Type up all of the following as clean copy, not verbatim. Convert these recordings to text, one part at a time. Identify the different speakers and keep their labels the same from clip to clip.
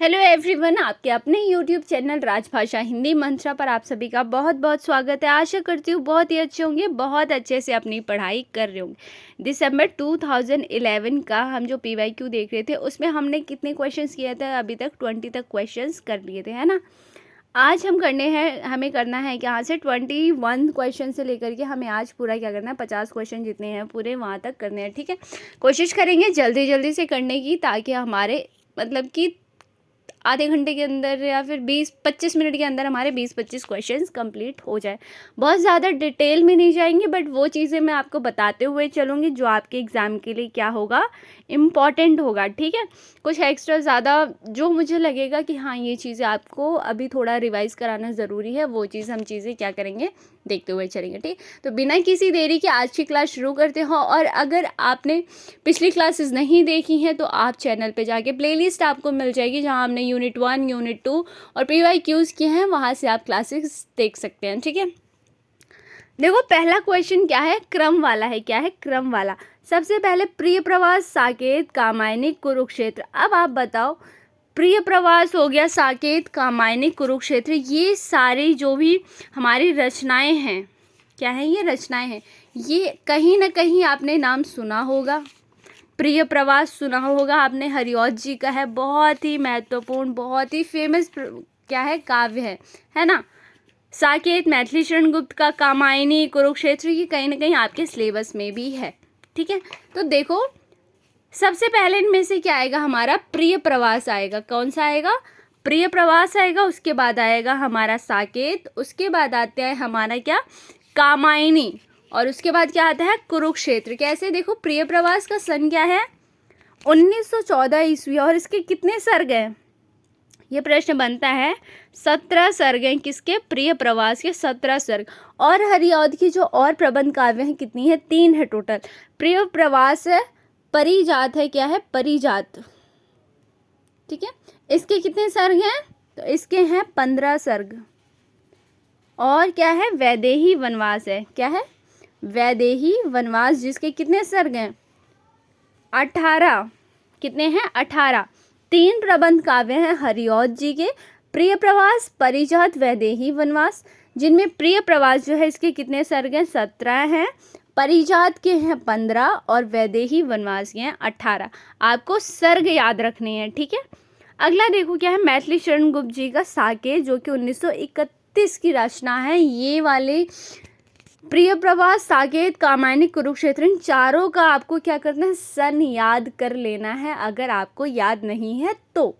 Speaker 1: Hello everyone, आपके अपने YouTube channel राजभाषा हिंदी मंत्रा पर आप सभी का बहुत बहुत स्वागत है। आशा करती हूँ बहुत ही अच्छे होंगे, बहुत अच्छे से अपनी पढ़ाई कर रहे होंगे। दिसंबर 2011 का हम जो PYQ देख रहे थे उसमें हमने कितने क्वेश्चंस किए थे? अभी तक 20 तक क्वेश्चंस कर लिए थे, है ना। आज हमें करना है कि यहाँ से 21 क्वेश्चन से लेकर के हमें आज पूरा क्या करना है, 50 क्वेश्चन जितने हैं पूरे वहाँ तक करने हैं। ठीक है, कोशिश करेंगे जल्दी जल्दी से करने की, ताकि हमारे मतलब कि आधे घंटे के अंदर या फिर 20-25 मिनट के अंदर हमारे 20-25 क्वेश्चंस कंप्लीट हो जाए। बहुत ज़्यादा डिटेल में नहीं जाएंगे, बट वो चीज़ें मैं आपको बताते हुए चलूँगी जो आपके एग्ज़ाम के लिए क्या होगा, इम्पॉर्टेंट होगा। ठीक है, कुछ एक्स्ट्रा ज़्यादा जो मुझे लगेगा कि हाँ ये चीज़ें आपको अभी थोड़ा रिवाइज कराना ज़रूरी है, वो चीज़ हम चीज़ें क्या करेंगे, देखते हुए चलेंगे। ठीक, तो बिना किसी देरी के आज की क्लास शुरू करते हो। और अगर आपने पिछली क्लासेस नहीं देखी हैं तो आप चैनल पे जाके प्लेलिस्ट आपको मिल जाएगी, जहां हमने यूनिट 1, यूनिट 2 और PYQs किए हैं, वहां से आप क्लासेस देख सकते हैं। ठीक है, देखो पहला क्वेश्चन क्या है, क्रम वाला है। क्या है? क्रम वाला। सबसे पहले प्रिय प्रवास, साकेत, कामायनी, कुरुक्षेत्र। अब आप बताओ, प्रिय प्रवास हो गया, साकेत, कामायनी, कुरुक्षेत्र, ये सारी जो भी हमारी रचनाएं हैं, क्या है ये रचनाएं हैं, ये कहीं ना कहीं आपने नाम सुना होगा। प्रिय प्रवास सुना होगा आपने, हरिऔध जी का है, बहुत ही महत्वपूर्ण, बहुत ही फेमस क्या है, काव्य है ना। साकेत मैथिली शरण गुप्त का, कामायनी, कुरुक्षेत्र, ये कहीं ना कहीं आपके सिलेबस में भी है। ठीक है, तो देखो सबसे पहले इनमें से क्या आएगा, हमारा प्रिय प्रवास आएगा। कौन सा आएगा? प्रिय प्रवास आएगा। उसके बाद आएगा हमारा साकेत, उसके बाद आते हैं हमारा क्या, कामायनी, और उसके बाद क्या आता है, कुरुक्षेत्र। कैसे? देखो प्रिय प्रवास का सन क्या है, 1914 ईस्वी, और इसके कितने सर्ग हैं, ये प्रश्न बनता है। 17 सर्ग हैं किसके, प्रिय प्रवास के 17 सर्ग। और हरिऔध की जो और प्रबंध काव्य हैं कितनी है, 3 है टोटल। प्रिय प्रवास है, परिजात है, क्या है, परिजात। ठीक है, इसके कितने सर्ग हैं, तो इसके हैं 15 सर्ग। और क्या है, वैदेही वनवास है। क्या है? वैदेही वनवास, जिसके कितने सर्ग हैं, 18। कितने हैं, 18। 3 प्रबंध काव्य हैं हरिऔध जी के, प्रिय प्रवास, परिजात, वैदेही वनवास, जिनमें प्रिय प्रवास जो है इसके कितने सर्ग हैं, 17 हैं, परिजात के हैं 15 और वैदेही वनवास के हैं 18। आपको सर्ग याद रखने हैं। ठीक है, अगला देखो क्या है, मैथिली शरण गुप्त जी का साकेत, जो कि 1931 की रचना है। ये वाले प्रिय प्रवास, साकेत, कामायनी, कुरुक्षेत्र, इन चारों का आपको क्या करना है, सन याद कर लेना है, अगर आपको याद नहीं है तो।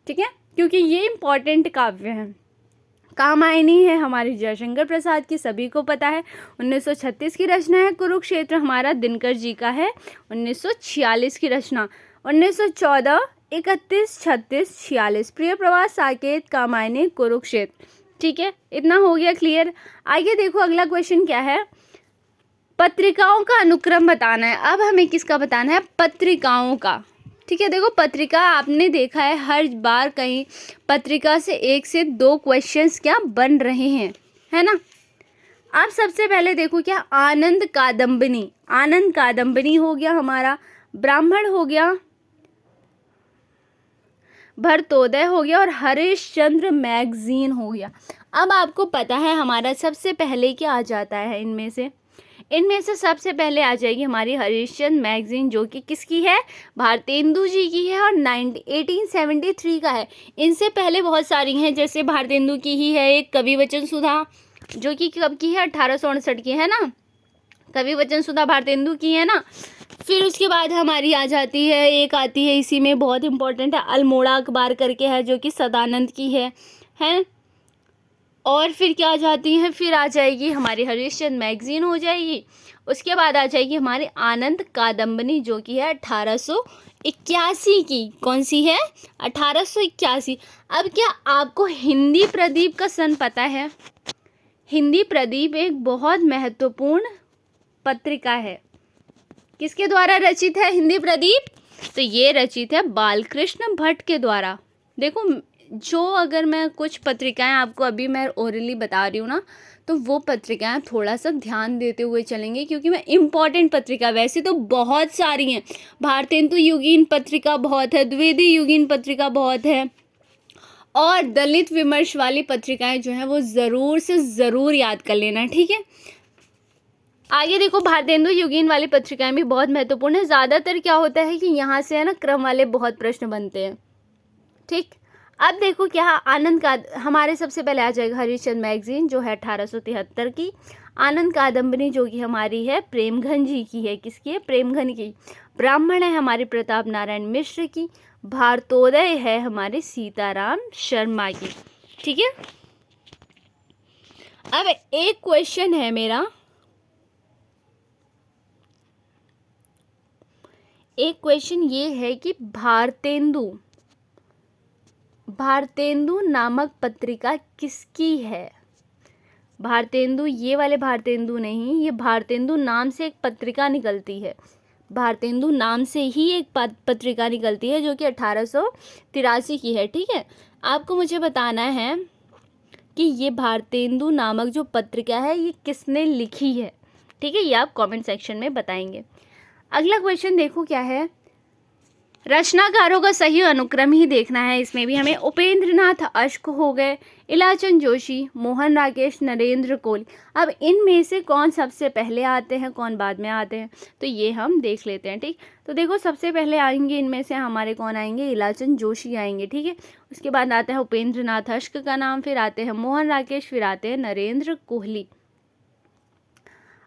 Speaker 1: ठीक है, क्योंकि ये इंपॉर्टेंट काव्य है। कामायनी है हमारी जयशंकर प्रसाद की, सभी को पता है, 1936 की रचना है। कुरुक्षेत्र हमारा दिनकर जी का है, 1946 की रचना। 1914, 31, 36, 46। प्रिय प्रवास, साकेत, कामायनी, कुरुक्षेत्र। ठीक है, इतना हो गया क्लियर। आगे देखो अगला क्वेश्चन क्या है, पत्रिकाओं का अनुक्रम बताना है। अब हमें किसका बताना है, पत्रिकाओं का। ठीक है, देखो पत्रिका आपने देखा है हर बार कहीं पत्रिका से 1 से 2 क्वेश्चंस क्या बन रहे हैं, है ना। आप सबसे पहले देखो क्या, आनंद कादम्बिनी। आनंद कादम्बिनी हो गया हमारा, ब्राह्मण हो गया, भरतोदय हो गया, और हरिश्चंद्र मैगजीन हो गया। अब आपको पता है हमारा सबसे पहले क्या आ जाता है, इनमें से सबसे पहले आ जाएगी हमारी हरिश्चंद्र मैगजीन, जो कि किसकी है, भारतेंदु जी की है, और 1873 का है। इनसे पहले बहुत सारी हैं, जैसे भारतेंदु की ही है एक कवि वचन सुधा, जो कि कब की है, 1869 की है ना, कवि वचन सुधा भारतेंदु की है ना। फिर उसके बाद हमारी आ जाती है, एक आती है इसी में बहुत इंपॉर्टेंट है, अल्मोड़ा अखबार करके है, जो कि सदानंद की है। और फिर क्या आ जाती है, फिर आ जाएगी हमारी हरिश्चंद्र मैगजीन हो जाएगी। उसके बाद आ जाएगी हमारी आनंद कादम्बिनी, जो कि है 1881 की। कौन सी है, 1881। अब क्या आपको हिंदी प्रदीप का सन पता है? हिंदी प्रदीप एक बहुत महत्वपूर्ण पत्रिका है, किसके द्वारा रचित है हिंदी प्रदीप? तो ये रचित है बालकृष्ण भट्ट के द्वारा। देखो जो अगर मैं कुछ पत्रिकाएं आपको अभी मैं ओरली बता रही हूँ ना, तो वो पत्रिकाएं थोड़ा सा ध्यान देते हुए चलेंगे, क्योंकि मैं इम्पॉर्टेंट पत्रिका, वैसे तो बहुत सारी हैं, भारतेंदु युगीन पत्रिका बहुत है, द्विवेदी युगीन पत्रिका बहुत है, और दलित विमर्श वाली पत्रिकाएं जो हैं वो ज़रूर से ज़रूर याद कर लेना, ठीक है। आगे देखो, भारतेंदु युगीन वाली पत्रिकाएं भी बहुत महत्वपूर्ण है। ज़्यादातर क्या होता है कि यहाँ से है ना क्रम वाले बहुत प्रश्न बनते हैं, ठीक। अब देखो क्या आनंद का हमारे सबसे पहले आ जाएगा हरिश्चंद्र मैगजीन जो है 1873 की। आनंद कादम्बरी जो कि हमारी है प्रेमघन जी की है। किसकी है? प्रेमघन की। ब्राह्मण है हमारी प्रताप नारायण मिश्र की। भारतोदय है हमारे सीताराम शर्मा की, ठीक है। अब एक क्वेश्चन है मेरा, एक क्वेश्चन ये है कि भारतेंदु नामक पत्रिका किसकी है? भारतेंदु, ये वाले भारतेंदु नहीं, ये भारतेंदु नाम से एक पत्रिका निकलती है। भारतेंदु नाम से ही एक पत्रिका निकलती है जो कि 1883 की है, ठीक है। आपको मुझे बताना है कि ये भारतेंदु नामक जो पत्रिका है ये किसने लिखी है, ठीक है। ये आप कमेंट सेक्शन में बताएंगे। अगला क्वेश्चन देखो क्या है, रचनाकारों का सही अनुक्रम ही देखना है। इसमें भी हमें उपेंद्रनाथ अश्क हो गए, इलाचंद जोशी, मोहन राकेश, नरेंद्र कोहली। अब इनमें से कौन सबसे पहले आते हैं, कौन बाद में आते हैं, तो ये हम देख लेते हैं, ठीक। तो देखो सबसे पहले आएंगे इनमें से हमारे कौन आएंगे, इलाचंद जोशी आएंगे, ठीक है। उसके बाद आता है उपेंद्रनाथ अश्क का नाम, फिर आते हैं मोहन राकेश, फिर आते हैं नरेंद्र कोहली।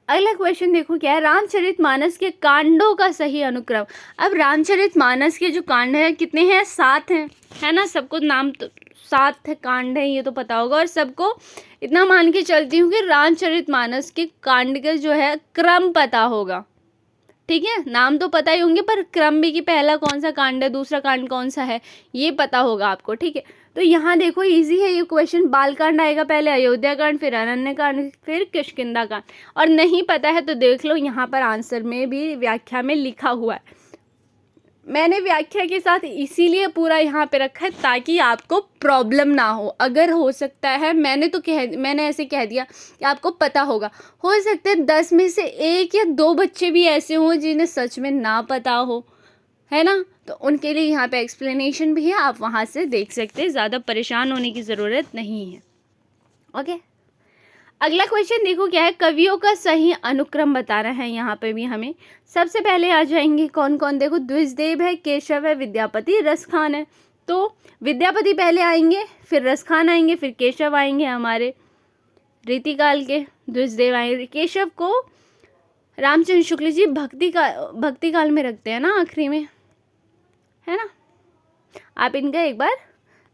Speaker 1: अगला क्वेश्चन देखो क्या है, रामचरितमानस के कांडों का सही अनुक्रम। अब रामचरितमानस के जो कांड हैं कितने हैं, 7 हैं, है ना। सबको नाम तो 7 कांड हैं ये तो पता होगा, और सबको इतना मान के चलती हूँ कि रामचरितमानस के कांड का जो है क्रम पता होगा, ठीक है। नाम तो पता ही होंगे पर क्रम भी कि पहला कौन सा कांड है, दूसरा कांड कौन सा है, ये पता होगा आपको, ठीक है। तो यहाँ देखो इजी है ये क्वेश्चन, बालकांड आएगा पहले, अयोध्या कांड, फिर अरण्य कांड, फिर किष्किंधा कांड। और नहीं पता है तो देख लो यहाँ पर आंसर में भी व्याख्या में लिखा हुआ है। मैंने व्याख्या के साथ इसीलिए पूरा यहाँ पे रखा है ताकि आपको प्रॉब्लम ना हो। अगर हो सकता है मैंने ऐसे कह दिया कि आपको पता होगा, हो सकता है 10 में से 1 या 2 बच्चे भी ऐसे हों जिन्हें सच में ना पता हो, है ना। तो उनके लिए यहाँ पे एक्सप्लेनेशन भी है, आप वहाँ से देख सकते हैं, ज़्यादा परेशान होने की ज़रूरत नहीं है, ओके। अगला क्वेश्चन देखो क्या है, कवियों का सही अनुक्रम बताना है। यहाँ पे भी हमें सबसे पहले आ जाएंगे कौन कौन, देखो द्विजदेव है, केशव है, विद्यापति, रसखान है। तो विद्यापति पहले आएंगे, फिर रसखान आएंगे, फिर केशव आएंगे हमारे रीतिकाल के, द्विजदेव आएंगे। केशव को रामचंद्र शुक्ल जी भक्ति काल में रखते हैं ना, आखिरी में, है ना। आप इनका एक बार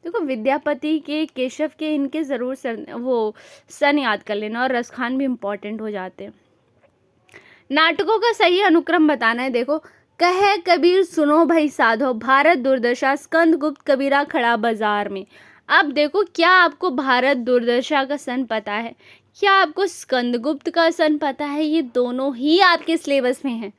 Speaker 1: देखो, विद्यापति के, केशव के, इनके ज़रूर सन याद कर लेना, और रसखान भी इम्पॉर्टेंट हो जाते हैं। नाटकों का सही अनुक्रम बताना है। देखो, कहे कबीर सुनो भाई साधो, भारत दुर्दशा, स्कंदगुप्त, कबीरा खड़ा बाजार में। अब देखो क्या आपको भारत दुर्दशा का सन पता है, क्या आपको स्कंदगुप्त का सन पता है, ये दोनों ही आपके सिलेबस में हैं।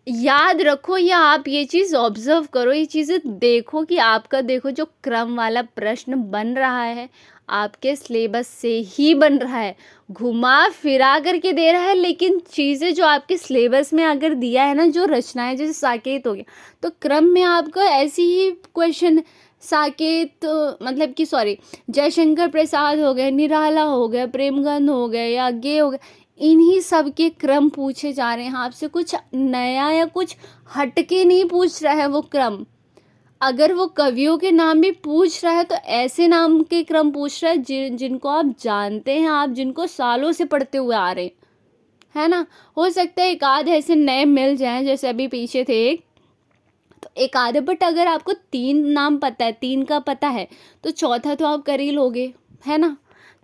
Speaker 1: याद रखो या आप ये चीज़ ऑब्जर्व करो, ये चीज़ें देखो कि आपका देखो जो क्रम वाला प्रश्न बन रहा है आपके सिलेबस से ही बन रहा है, घुमा फिरा करके दे रहा है, लेकिन चीज़ें जो आपके सिलेबस में अगर दिया है ना, जो रचनाएं, जैसे साकेत हो गया तो क्रम में आपको ऐसी ही क्वेश्चन, साकेत मतलब कि सॉरी जयशंकर प्रसाद हो गए, निराला हो गया, प्रेमगंध हो गए, या गे हो गए, इन्हीं सब के क्रम पूछे जा रहे हैं आपसे। कुछ नया या कुछ हटके नहीं पूछ रहा है वो क्रम। अगर वो कवियों के नाम भी पूछ रहा है तो ऐसे नाम के क्रम पूछ रहा है जिनको आप जानते हैं, आप जिनको सालों से पढ़ते हुए आ रहे हैं, है ना। हो सकता है एक आध ऐसे नए मिल जाएं, जैसे अभी पीछे थे एक, तो एक आधे, बट अगर आपको 3 नाम पता है, 3 का पता है, तो चौथा तो आप कर ही लोगे, है ना।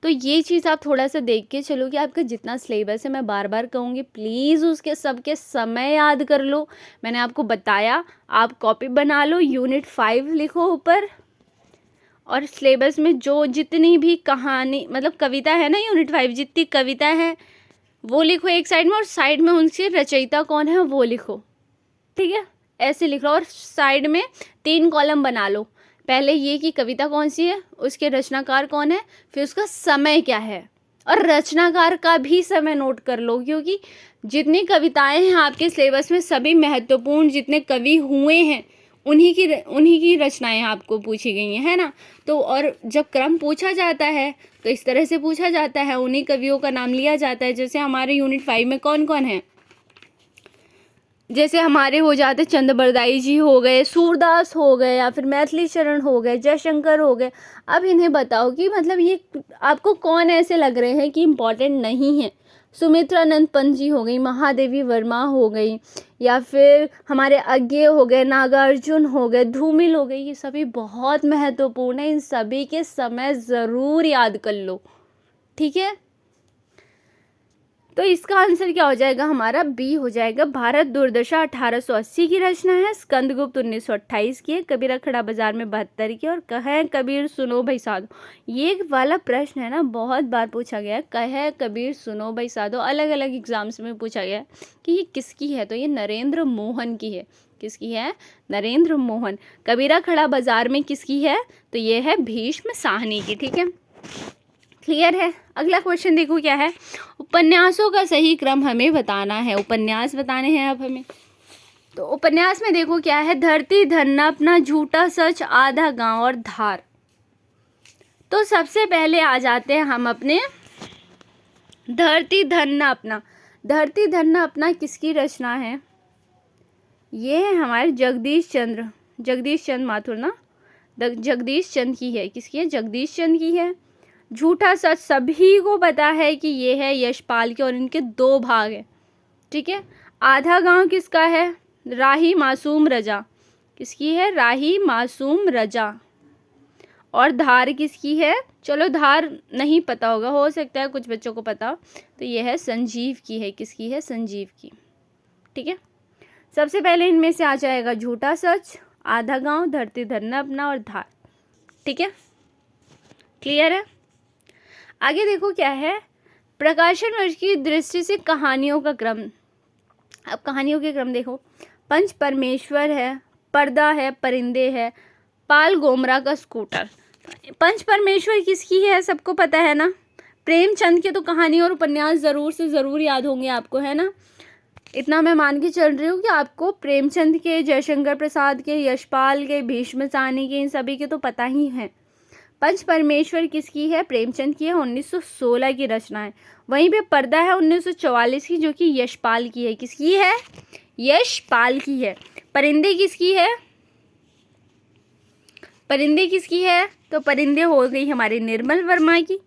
Speaker 1: तो ये चीज़ आप थोड़ा सा देख के चलो कि आपका जितना सिलेबस है, मैं बार बार कहूँगी प्लीज़ उसके सबके समय याद कर लो। मैंने आपको बताया, आप कॉपी बना लो, यूनिट 5 लिखो ऊपर, और सिलेबस में जो जितनी भी कहानी मतलब कविता है ना, यूनिट 5 जितनी कविता है वो लिखो एक साइड में, और साइड में उनसे रचयिता कौन है वो लिखो, ठीक है। ऐसे लिख लो, और साइड में 3 कॉलम बना लो। पहले ये कि कविता कौन सी है, उसके रचनाकार कौन है, फिर उसका समय क्या है, और रचनाकार का भी समय नोट कर लो, क्योंकि जितनी कविताएं हैं आपके सिलेबस में सभी महत्वपूर्ण जितने कवि हुए हैं उन्हीं की रचनाएं आपको पूछी गई हैं, है ना। तो और जब क्रम पूछा जाता है तो इस तरह से पूछा जाता है, उन्हीं कवियों का नाम लिया जाता है। जैसे हमारे यूनिट 5 में कौन कौन है, जैसे हमारे हो जाते चंद बरदाई जी हो गए, सूरदास हो गए, या फिर मैथिली शरण हो गए, जयशंकर हो गए। अब इन्हें बताओ कि मतलब ये आपको कौन ऐसे लग रहे हैं कि इम्पॉर्टेंट नहीं है। सुमित्रानंद पंत जी हो गई, महादेवी वर्मा हो गई, या फिर हमारे अज्ञेय हो गए, नागार्जुन हो गए, धूमिल हो गई। ये सभी बहुत महत्वपूर्ण है, इन सभी के समय ज़रूर याद कर लो, ठीक है। तो इसका आंसर क्या हो जाएगा, हमारा बी हो जाएगा। भारत दुर्दशा 1880 की रचना है, स्कंदगुप्त 1928 की है, कबीरा खड़ा बाजार में 72 की, और कहे कबीर सुनो भाई साधो। ये वाला प्रश्न है ना, बहुत बार पूछा गया है, कहे कबीर सुनो भाई साधो, अलग अलग एग्जाम्स में पूछा गया है कि ये किसकी है, तो ये नरेंद्र मोहन की है। किसकी है, नरेंद्र मोहन। कबीरा खड़ा बाजार में किसकी है, तो ये है भीष्म साहनी की, ठीक है, क्लियर है। अगला क्वेश्चन देखो क्या है, उपन्यासों का सही क्रम हमें बताना है, उपन्यास बताने हैं अब हमें। तो उपन्यास में देखो क्या है, धरती धन्ना अपना, झूठा सच, आधा गांव और धार। तो सबसे पहले आ जाते हैं हम अपने धरती धन्ना अपना। धरती धन्ना अपना किसकी रचना है, ये है हमारे जगदीश चंद्र माथुर ना, जगदीश चंद्र की है। किसकी है, जगदीश चंद्र की है। झूठा सच सभी को पता है कि ये है यशपाल के, और इनके 2 भाग हैं, ठीक है। आधा गांव किसका है, राही मासूम रजा। किसकी है, राही मासूम रजा। और धार किसकी है, चलो धार नहीं पता होगा, हो सकता है कुछ बच्चों को पता हो, तो ये है संजीव की है। किसकी है, संजीव की, ठीक है। सबसे पहले इनमें से आ जाएगा झूठा सच, आधा गांव, धरती धरना अपना और धार, ठीक है, क्लियर है। आगे देखो क्या है, प्रकाशन वर्ष की दृष्टि से कहानियों का क्रम। अब कहानियों के क्रम देखो, पंच परमेश्वर है, पर्दा है, परिंदे है, पाल गोमरा का स्कूटर। पंच परमेश्वर किसकी है, सबको पता है ना, प्रेमचंद के। तो कहानी और उपन्यास ज़रूर से ज़रूर याद होंगे आपको, है ना। इतना मैं मान के चल रही हूँ कि आपको प्रेमचंद के, जयशंकर प्रसाद के, यशपाल के, भीष्म साहनी के, इन सभी के तो पता ही हैं। पंच परमेश्वर किसकी है, प्रेमचंद की है, 1916 की रचना है। वहीं पे पर्दा है 1944 की, जो कि यशपाल की है। किसकी है, यशपाल की है। परिंदे किसकी है, परिंदे किसकी है, तो परिंदे हो गई हमारी निर्मल वर्मा की,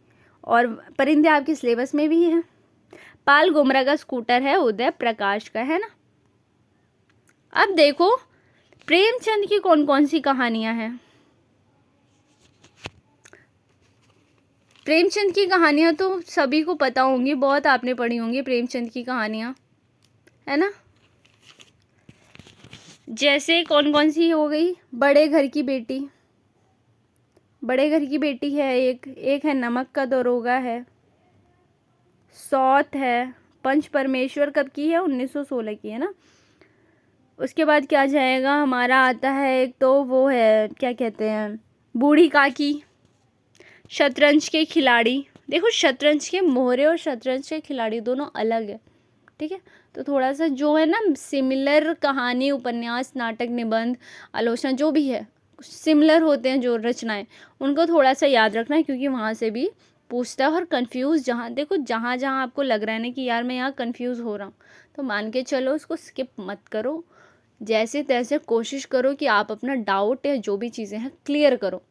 Speaker 1: और परिंदे आपके सिलेबस में भी है। पाल गोमरा का स्कूटर है उदय प्रकाश का, है ना। अब देखो प्रेमचंद की कौन कौन सी कहानियां हैं। प्रेमचंद की कहानियां तो सभी को पता होंगी, बहुत आपने पढ़ी होंगी प्रेमचंद की कहानियां, है ना। जैसे कौन कौन सी हो गई, बड़े घर की बेटी, बड़े घर की बेटी है एक है नमक का दरोगा है, सौत है, पंच परमेश्वर कब की है, 1916 की, है ना। उसके बाद क्या जाएगा, हमारा आता है एक, तो वो है क्या कहते हैं, बूढ़ी काकी, शतरंज के खिलाड़ी। देखो शतरंज के मोहरे और शतरंज के खिलाड़ी दोनों अलग है, ठीक है। तो थोड़ा सा जो है ना सिमिलर कहानी, उपन्यास, नाटक, निबंध, आलोचना जो भी है सिमिलर होते हैं जो रचनाएं, उनको थोड़ा सा याद रखना है, क्योंकि वहाँ से भी पूछता है। और कंफ्यूज जहाँ देखो, जहाँ जहाँ आपको लग रहा है ना कि यार मैं यहाँ कंफ्यूज हो रहा हूँ, तो मान के चलो उसको स्किप मत करो, जैसे तैसे कोशिश करो कि आप अपना डाउट या जो भी चीज़ें हैं क्लियर करो।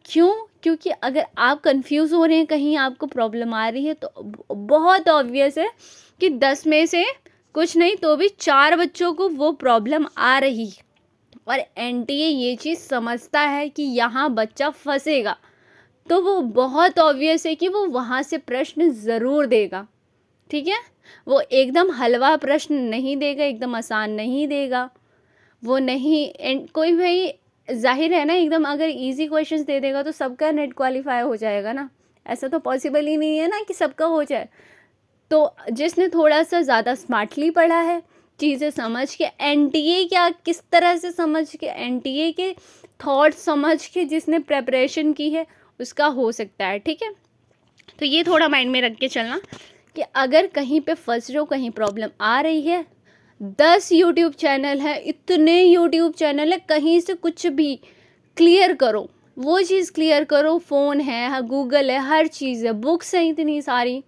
Speaker 1: क्यों, क्योंकि अगर आप कंफ्यूज हो रहे हैं, कहीं आपको प्रॉब्लम आ रही है, तो बहुत ऑब्वियस है कि 10 में से कुछ नहीं तो भी 4 बच्चों को वो प्रॉब्लम आ रही है। और एनटीए ये चीज़ समझता है कि यहाँ बच्चा फंसेगा, तो वो बहुत ऑब्वियस है कि वो वहाँ से प्रश्न ज़रूर देगा, ठीक है। वो एकदम हलवा प्रश्न नहीं देगा, एकदम आसान नहीं देगा, वो नहीं कोई भाई जाहिर है ना, एकदम अगर इजी क्वेश्चंस दे देगा तो सबका नेट क्वालिफाई हो जाएगा ना, ऐसा तो पॉसिबल ही नहीं है ना कि सबका हो जाए। तो जिसने थोड़ा सा ज़्यादा स्मार्टली पढ़ा है, चीज़ें समझ के, एनटीए क्या किस तरह से समझ के, एनटीए के थॉट समझ के जिसने प्रेपरेशन की है, उसका हो सकता है, ठीक है। तो ये थोड़ा माइंड में रख के चलना कि अगर कहीं पे फंस रहे हो, कहीं प्रॉब्लम आ रही है, 10 यूट्यूब चैनल है, इतने यूट्यूब चैनल है, कहीं से कुछ भी क्लियर करो, वो चीज़ क्लियर करो। फ़ोन है, गूगल है, हर चीज़ है, बुक्स हैं इतनी सारी,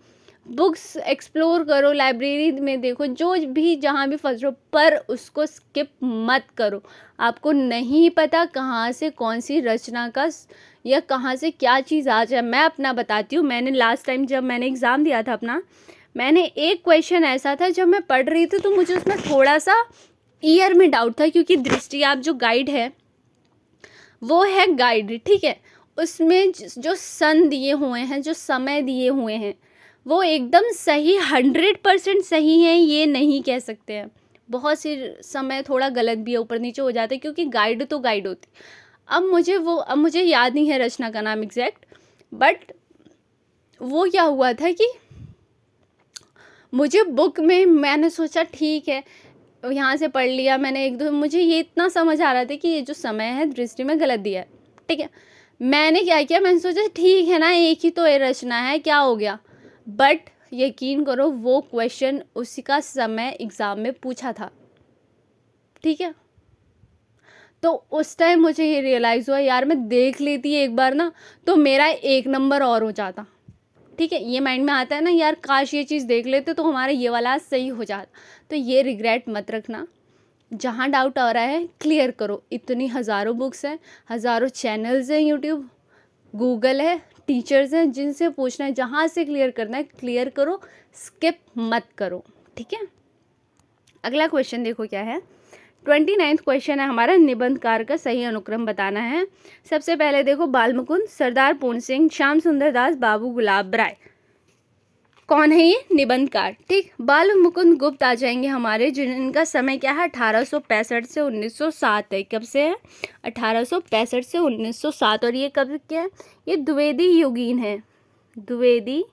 Speaker 1: बुक्स एक्सप्लोर करो, लाइब्रेरी में देखो, जो भी जहाँ भी फंस रहो, पर उसको स्किप मत करो। आपको नहीं पता कहाँ से कौन सी रचना का या कहाँ से क्या चीज़ आ जाए। मैं अपना बताती हूँ, मैंने लास्ट टाइम जब मैंने एग्ज़ाम दिया था अपना, मैंने एक क्वेश्चन ऐसा था, जब मैं पढ़ रही थी तो मुझे उसमें थोड़ा सा ईयर में डाउट था, क्योंकि दृष्टि आप जो गाइड है वो है गाइड, ठीक है। उसमें जो सन दिए हुए हैं, जो समय दिए हुए हैं, वो एकदम सही 100% सही है ये नहीं कह सकते हैं। बहुत सी समय थोड़ा गलत भी ऊपर नीचे हो जाते हैं, क्योंकि गाइड तो गाइड होती। अब मुझे याद नहीं है रचना का नाम एग्जैक्ट, बट वो क्या हुआ था कि मुझे बुक में मैंने सोचा ठीक है, यहाँ से पढ़ लिया मैंने एक दो, मुझे ये इतना समझ आ रहा था कि ये जो समय है दृष्टि में गलत दिया है, ठीक है। मैंने क्या किया, मैंने सोचा ठीक है ना, एक ही तो ये रचना है, क्या हो गया। बट यकीन करो वो क्वेश्चन उसी का समय एग्ज़ाम में पूछा था, ठीक है। तो उस टाइम मुझे ये रियलाइज़ हुआ, यार मैं देख लेती एक बार ना तो मेरा 1 नंबर और हो जाता, ठीक है। ये माइंड में आता है ना, यार काश ये चीज़ देख लेते तो हमारा ये वाला सही हो जाता। तो ये रिग्रेट मत रखना, जहाँ डाउट आ रहा है क्लियर करो। इतनी हज़ारों बुक्स हैं, हज़ारों चैनल्स हैं, यूट्यूब, गूगल है, टीचर्स हैं, जिनसे पूछना है, जहाँ से क्लियर करना है क्लियर करो, स्किप मत करो, ठीक है। अगला क्वेश्चन देखो क्या है। 29वां क्वेश्चन है हमारा, निबंधकार का सही अनुक्रम बताना है। सबसे पहले देखो, बाल मुकुंद, सरदार पूर्ण सिंह, श्याम सुंदर दास, बाबू गुलाब राय, कौन है ये निबंधकार, ठीक। बाल मुकुंद गुप्त आ जाएंगे हमारे, जिनका समय क्या है 1865 से 1907 है। कब से है, 1865 से 1907। और ये कब क्या है, ये द्विवेदी युगीन है, द्विवेदी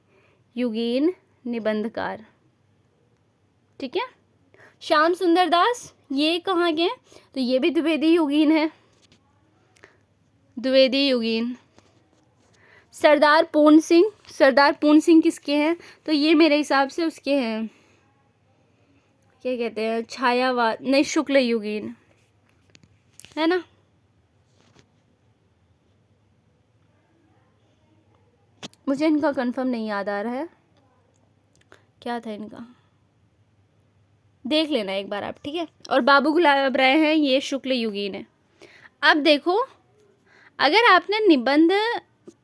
Speaker 1: युगीन निबंधकार, ठीक है। श्याम सुंदर दास ये कहाँ के हैं, तो ये भी द्विवेदी युगीन है, द्विवेदी युगीन। सरदार पूर्ण सिंह, सरदार पूर्ण सिंह किसके हैं, तो ये मेरे हिसाब से उसके हैं, क्या कहते हैं, छायावाद, नहीं शुक्ल युगीन है ना। मुझे इनका कंफर्म नहीं याद आ रहा है, क्या था इनका, देख लेना एक बार आप, ठीक है। और बाबू गुलाब राय हैं, ये शुक्ल युगीन है। अब देखो, अगर आपने निबंध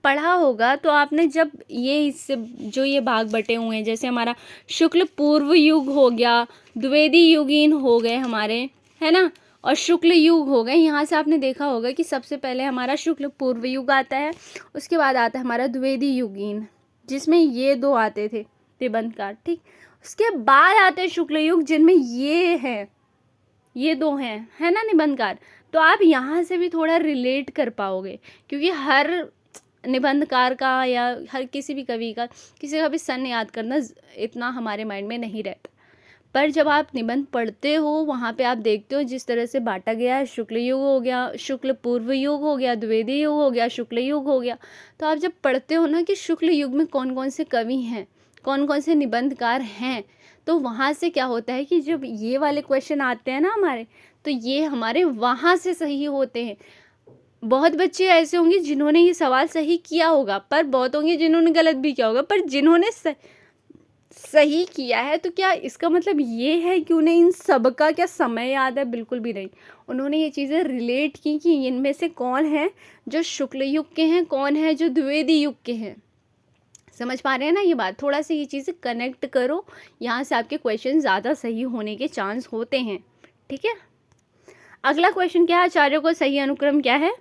Speaker 1: पढ़ा होगा तो आपने जब ये इससे जो ये भाग बटे हुए हैं, जैसे हमारा शुक्ल पूर्व युग हो गया, द्विवेदी युगीन हो गए हमारे, है ना, और शुक्ल युग हो गए, यहाँ से आपने देखा होगा कि सबसे पहले हमारा शुक्ल पूर्व युग आता है, उसके बाद आता है हमारा द्विवेदी युगीन, जिसमें ये दो आते थे निबंधकार, ठीक। उसके बाद आते हैं शुक्ल युग, जिनमें ये हैं, ये दो हैं, है ना निबंधकार। तो आप यहाँ से भी थोड़ा रिलेट कर पाओगे, क्योंकि हर निबंधकार का या हर किसी भी कवि का, किसी का भी सन याद करना इतना हमारे माइंड में नहीं रहता। पर जब आप निबंध पढ़ते हो, वहाँ पे आप देखते हो जिस तरह से बांटा गया है, शुक्ल युग हो गया, शुक्ल पूर्व युग हो गया, द्विवेदी युग हो गया, शुक्ल युग हो गया। तो आप जब पढ़ते हो ना कि शुक्ल युग में कौन कौन से कवि हैं, कौन कौन से निबंधकार हैं, तो वहाँ से क्या होता है कि जब ये वाले क्वेश्चन आते हैं ना हमारे, तो ये हमारे वहाँ से सही होते हैं। बहुत बच्चे ऐसे होंगे जिन्होंने ये सवाल सही किया होगा, पर बहुत होंगे जिन्होंने गलत भी किया होगा, पर जिन्होंने सही किया है तो क्या इसका मतलब ये है कि उन्हें इन सब का क्या समय याद है, बिल्कुल भी नहीं। उन्होंने ये चीज़ें रिलेट की कि इनमें से कौन है जो शुक्ल युग के हैं, कौन है जो द्विवेदी युग के हैं। समझ पा रहे हैं ना ये बात, थोड़ा सा ये चीज़ें कनेक्ट करो, यहाँ से आपके क्वेश्चन ज़्यादा सही होने के चांस होते हैं, ठीक है। अगला क्वेश्चन क्या है, आचार्यों को सही अनुक्रम क्या है,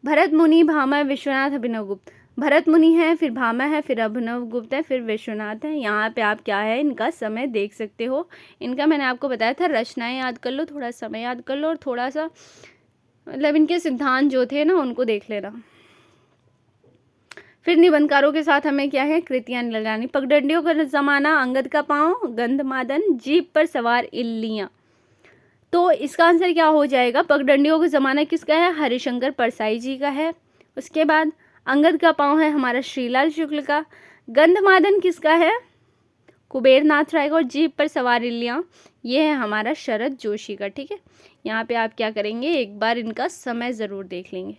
Speaker 1: भरत मुनि, भामा, विश्वनाथ, अभिनव गुप्त। भरत मुनि है, फिर भामा है, फिर अभिनव गुप्त है, फिर विश्वनाथ है। यहाँ पे आप क्या है इनका समय देख सकते हो। इनका मैंने आपको बताया था, रचनाएं याद कर लो, थोड़ा समय याद कर लो, और थोड़ा सा मतलब इनके सिद्धांत जो थे ना उनको देख लेना। फिर निबंधकारों के साथ हमें क्या है, कृतियाँ लगानी। पगडंडियों का ज़माना, अंगद का पाँव, गंधमादन, जीप पर सवार इल्लियाँ। तो इसका आंसर क्या हो जाएगा, पगडंडियों का ज़माना किसका है, हरिशंकर परसाई जी का है। उसके बाद अंगद का पाँव है हमारा श्रीलाल शुक्ल का। गंधमादन किसका है, कुबेर नाथ राय का। और जीप पर सवार इल्लियाँ ये है हमारा शरद जोशी का, ठीक है। यहाँ पे आप क्या करेंगे, एक बार इनका समय ज़रूर देख लेंगे।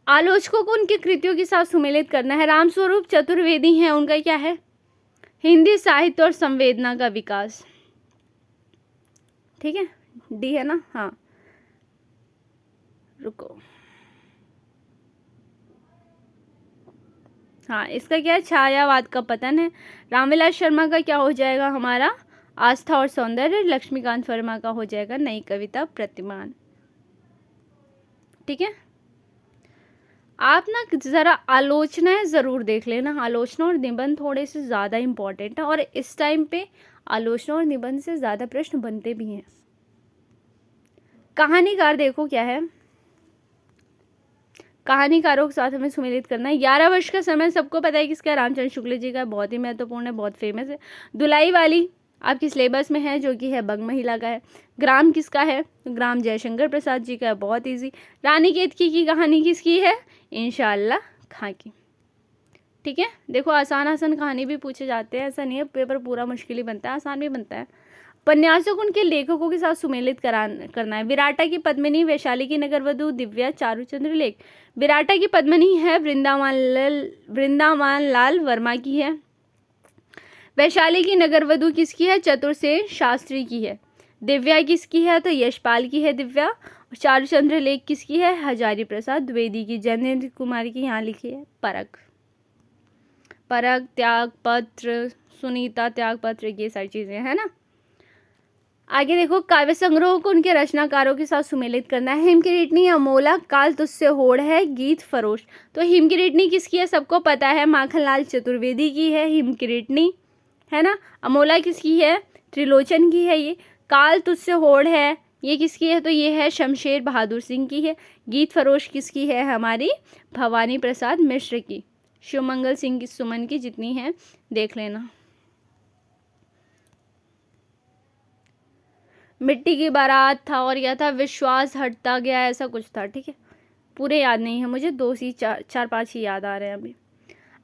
Speaker 1: आलोचकों को उनकी कृतियों के साथ सुमेलित करना है। रामस्वरूप चतुर्वेदी हैं, उनका क्या है, हिंदी साहित्य और संवेदना का विकास, ठीक है, डी है ना, हाँ रुको, हाँ इसका क्या है, छायावाद का पतन है। रामविलास शर्मा का क्या हो जाएगा हमारा, आस्था और सौंदर्य। लक्ष्मीकांत वर्मा का हो जाएगा नई कविता प्रतिमान, ठीक है। आप ना ज़रा आलोचनाएं ज़रूर देख लेना, आलोचना और निबंध थोड़े से ज़्यादा इम्पॉर्टेंट है और इस टाइम पे आलोचना और निबंध से ज़्यादा प्रश्न बनते भी हैं। कहानीकार देखो क्या है, कहानीकारों के साथ हमें सुमेलित करना है। 11 वर्ष का समय सबको पता है किसका, रामचंद्र शुक्ल जी का, बहुत ही महत्वपूर्ण है, बहुत फेमस है। दुलाई वाली आपकी सिलेबस में है, जो कि है बंग महिला का है। ग्राम किसका है, तो ग्राम जयशंकर प्रसाद जी का है, बहुत इजी। रानी केतकी की कहानी किसकी है, इंशाअल्लाह खां की, ठीक है। देखो आसान आसान कहानी भी पूछे जाते हैं, ऐसा नहीं है पेपर पूरा मुश्किल ही बनता है, आसान भी बनता है। उपन्यासों को उनके लेखकों के साथ सुमेलित करना है। विराटा की पद्मिनी, वैशाली की नगरवधु, दिव्या, चारुचंद्र लेख। विराटा की पद्मिनी है वृंदावन लाल वर्मा की है। वैशाली की नगरवधु किसकी है, चतुर्सेन शास्त्री की है। दिव्या किसकी है, तो यशपाल की है दिव्या। और चारुचंद्र लेख किसकी है, हजारी प्रसाद द्विवेदी की। जयेंद्र कुमार की यहाँ लिखी है परख, त्यागपत्र, सुनीता त्यागपत्र, ये सारी चीजें है ना। आगे देखो, काव्य संग्रह को उनके रचनाकारों के साथ सुमेलित करना है। हिमकिरीटनी, अमोला, काल तुझसे होड़ है, गीत फरोश। तो हिमकिरीटनी किसकी है, सबको पता है, माखनलाल चतुर्वेदी की है हिमकिरीटनी, है ना। अमोला किसकी है, त्रिलोचन की है ये। काल तुझसे होड़ है, ये किसकी है, तो ये है शमशेर बहादुर सिंह की है। गीत फरोश किसकी है, हमारी भवानी प्रसाद मिश्र की। शिवमंगल सिंह की, सुमन की, जितनी है देख लेना। मिट्टी की बारात था और यह था विश्वास हटता गया, ऐसा कुछ था, ठीक है। पूरे याद नहीं है मुझे, दो सी चार पांच ही याद आ रहे हैं अभी।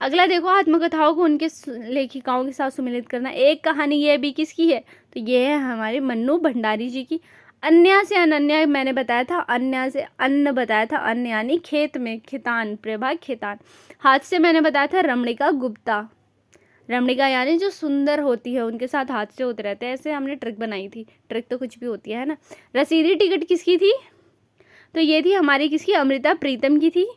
Speaker 1: अगला देखो, आत्मकथाओं को उनके लेखिकाओं के साथ सुमेलित करना। एक कहानी ये भी किसकी है, तो ये है हमारे मन्नू भंडारी जी की। अन्या से अनन्या मैंने बताया था, अन्या से अन्न बताया था, अन्न यानी खेत में, खितान प्रभा खितान। हाथ से मैंने बताया था रमणिका गुप्ता, रमणिका यानी जो सुंदर होती है, उनके साथ हादसे होते रहते हैं, ऐसे हमने ट्रिक बनाई थी, ट्रिक तो कुछ भी होती है ना। रसीदी टिकट किसकी थी, तो ये थी हमारी किसकी, अमृता प्रीतम की थी।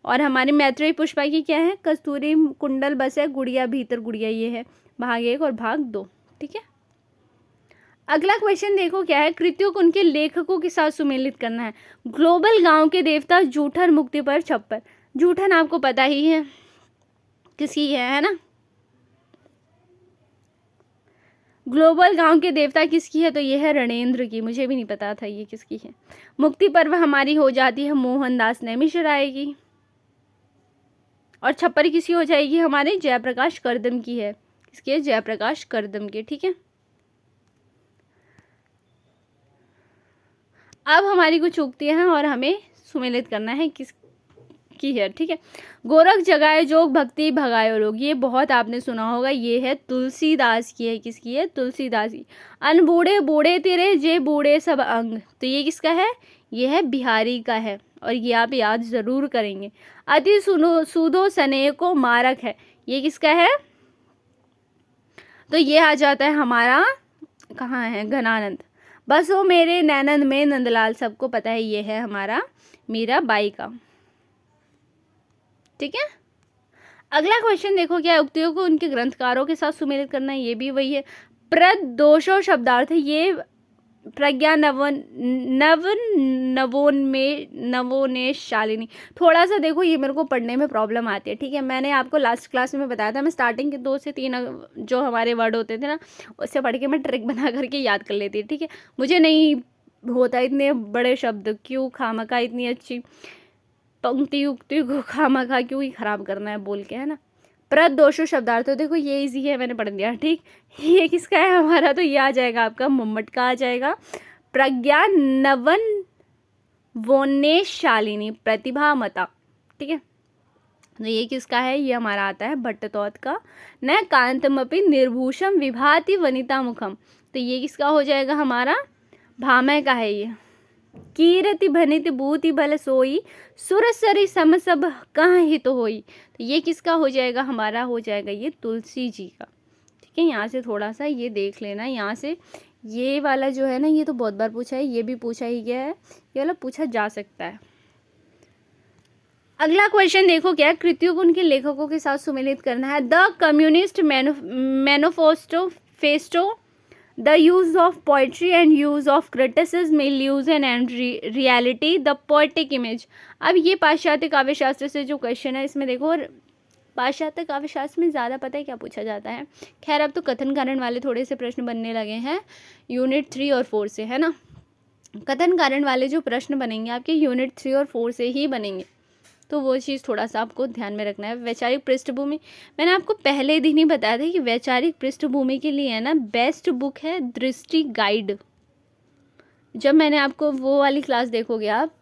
Speaker 1: और हमारी मैत्रेयी पुष्पा की क्या है, कस्तूरी कुंडल बस है, गुड़िया भीतर गुड़िया, ये है भाग 1 और भाग 2, ठीक है। अगला क्वेश्चन देखो क्या है, कृतियों को उनके लेखकों के साथ सुमेलित करना है। ग्लोबल गांव के देवता, जूठन, मुक्ति पर छप्पर। जूठन आपको पता ही है किसकी है ना। ग्लोबल गांव के देवता किसकी है, तो ये है रणेंद्र की, मुझे भी नहीं पता था ये किसकी है। मुक्ति पर्व हमारी हो जाती है मोहनदास नैमिषराय की। और छप्पर किसकी हो जाएगी, हमारे जयप्रकाश करदम की है। किसकी है, जयप्रकाश करदम की, ठीक है। अब हमारी कुछ उक्तियां हैं और हमें सुमेलित करना है किस की है, ठीक है। गोरख जगाए जोग, भक्ति भगाए रोग, ये बहुत आपने सुना होगा, ये है तुलसीदास की है। किसकी है, तुलसीदास की। अन बूढ़े बूढ़े तेरे, जे बूढ़े सब अंग, तो ये किसका है, ये है बिहारी का है, और ये आप याद जरूर करेंगे। अति सुनो सूदो सने को मारक है, ये किसका है, तो ये आ जाता है हमारा, कहाँ है, घनानंद। बसो मेरे नैनंद में नंदलाल, सबको पता है ये है हमारा मीराबाई का, ठीक है। अगला क्वेश्चन देखो क्या है, उक्तियों को उनके ग्रंथकारों के साथ सुमेलित करना है, ये भी वही है। प्रदोषो शब्दार्थ, ये प्रज्ञा नवोन्मेष शालिनी। थोड़ा सा देखो, ये मेरे को पढ़ने में प्रॉब्लम आती है, ठीक है। मैंने आपको लास्ट क्लास में बताया था, मैं स्टार्टिंग के 2 से 3 जो हमारे वर्ड होते थे ना, उससे पढ़ के मैं ट्रिक बना करके याद कर लेती, ठीक है। मुझे नहीं होता इतने बड़े शब्द, क्यों खामखा इतनी अच्छी पंक्ति उक्ति को खामखा क्यों ही खराब करना है बोल के, है ना। प्रदोषो शब्दार्थ, देखो ये इजी है, मैंने पढ़ दिया, ठीक। ये किसका है हमारा, तो ये आ जाएगा आपका मम्मट का, आ जाएगा। प्रज्ञा नवन वोन्नेश शालिनी प्रतिभा मता, ठीक है। तो ये किसका है? ये हमारा आता है भट्टतौत का। न कांतमपि निर्भूषम विभाति वनिता मुखम, तो ये किसका हो जाएगा? हमारा भामह का है ये। कीरति भनित भूति भल सोई, सुरसरी सम सब कहाँ हित होई, तो ये किसका हो जाएगा? हमारा हो जाएगा ये तुलसी जी का। ठीक है, यहाँ से थोड़ा सा ये देख लेना, यहाँ से ये वाला जो है ना, ये तो बहुत बार पूछा है, ये भी पूछा ही गया है, ये वाला पूछा जा सकता है। अगला क्वेश्चन देखो क्या है? कृतियों को उनके लेखकों के साथ सुमेलित करना है। The communist manifesto Festo, the use of poetry and use of criticism, illusion and reality, the poetic image. अब ये पाश्चात्य काव्यशास्त्र से जो क्वेश्चन है, इसमें देखो, और पाश्चात्य काव्यशास्त्र में ज़्यादा पता है क्या पूछा जाता है। खैर अब तो कथन कारण वाले थोड़े से प्रश्न बनने लगे हैं यूनिट 3 और 4 से, है ना। कथन कारण वाले जो प्रश्न बनेंगे आपके यूनिट 3 और 4 से ही बनेंगे, तो वो चीज़ थोड़ा सा आपको ध्यान में रखना है। वैचारिक पृष्ठभूमि, मैंने आपको पहले दिन ही बताया था कि वैचारिक पृष्ठभूमि के लिए है ना बेस्ट बुक है दृष्टि गाइड। जब मैंने आपको वो वाली क्लास देखोगे आप,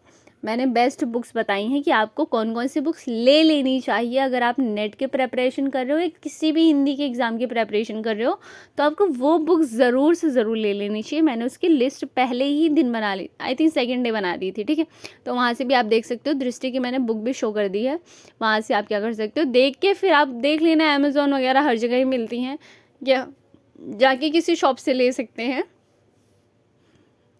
Speaker 1: मैंने बेस्ट बुक्स बताई हैं कि आपको कौन कौन सी बुक्स ले लेनी चाहिए। अगर आप नेट के प्रेपरेशन कर रहे हो या किसी भी हिंदी के एग्ज़ाम की प्रेपरेशन कर रहे हो, तो आपको वो बुक्स ज़रूर से ज़रूर ले लेनी चाहिए। मैंने उसकी लिस्ट पहले ही दिन बना ली, आई थिंक सेकेंड डे बना दी थी। ठीक है, तो वहाँ से भी आप देख सकते हो, दृष्टि की मैंने बुक भी शो कर दी है, वहाँ से आप क्या कर सकते हो, देख के फिर आप देख लेना। अमेज़ॉन वगैरह हर जगह ही मिलती हैं, या जाके किसी शॉप से ले सकते हैं,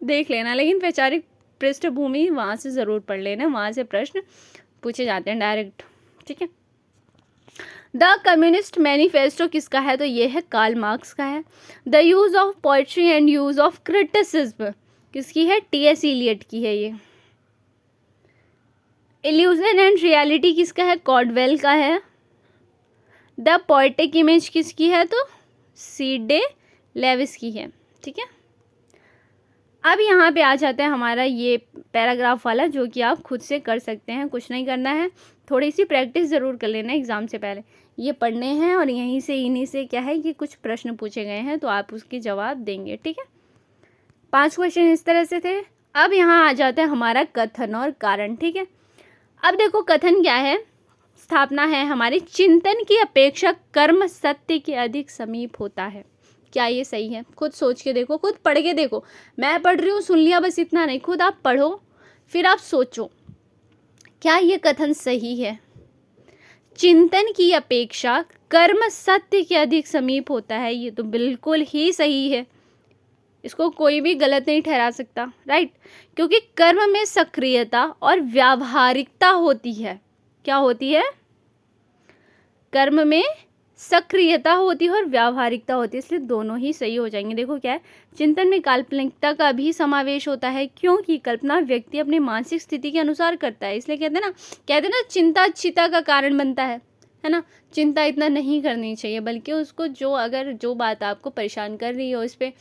Speaker 1: देख लेना। लेकिन वैचारिक पृष्ठभूमि वहाँ से ज़रूर पढ़ लेना, वहाँ से प्रश्न पूछे जाते हैं डायरेक्ट। ठीक है, द कम्युनिस्ट मैनिफेस्टो किसका है? तो ये है कार्ल मार्क्स का है। The use of poetry and use of criticism किसकी है? टी.एस. इलियट की है ये। इल्यूजन एंड रियलिटी किसका है? कॉर्डवेल का है। द पोएटिक इमेज किसकी है? तो सी.डे. लेविस की है। ठीक है, अब यहाँ पे आ जाता है हमारा ये पैराग्राफ वाला, जो कि आप खुद से कर सकते हैं, कुछ नहीं करना है, थोड़ी सी प्रैक्टिस ज़रूर कर लेना एग्ज़ाम से पहले। ये पढ़ने हैं और यहीं से इन्हीं से क्या है कि कुछ प्रश्न पूछे गए हैं, तो आप उसके जवाब देंगे। ठीक है, 5 क्वेश्चन इस तरह से थे। अब यहाँ आ जाता है हमारा कथन और कारण। ठीक है, अब देखो कथन क्या है? स्थापना है हमारी, चिंतन की अपेक्षा कर्म सत्य के अधिक समीप होता है। क्या ये सही है? खुद सोच के देखो, खुद पढ़ के देखो। मैं पढ़ रही हूँ, सुन लिया बस, इतना नहीं, खुद आप पढ़ो, फिर आप सोचो क्या ये कथन सही है। चिंतन की अपेक्षा कर्म सत्य के अधिक समीप होता है, ये तो बिल्कुल ही सही है, इसको कोई भी गलत नहीं ठहरा सकता, राइट। क्योंकि कर्म में सक्रियता और व्यावहारिकता होती है। क्या होती है? कर्म में सक्रियता होती है और व्यावहारिकता होती है, इसलिए दोनों ही सही हो जाएंगे। देखो क्या है, चिंतन में काल्पनिकता का भी समावेश होता है, क्योंकि कल्पना व्यक्ति अपनी मानसिक स्थिति के अनुसार करता है। इसलिए कहते हैं ना चिंता चिता का कारण बनता है ना। चिंता इतना नहीं करनी चाहिए, बल्कि उसको अगर जो बात आपको परेशान कर रही हो, इस पर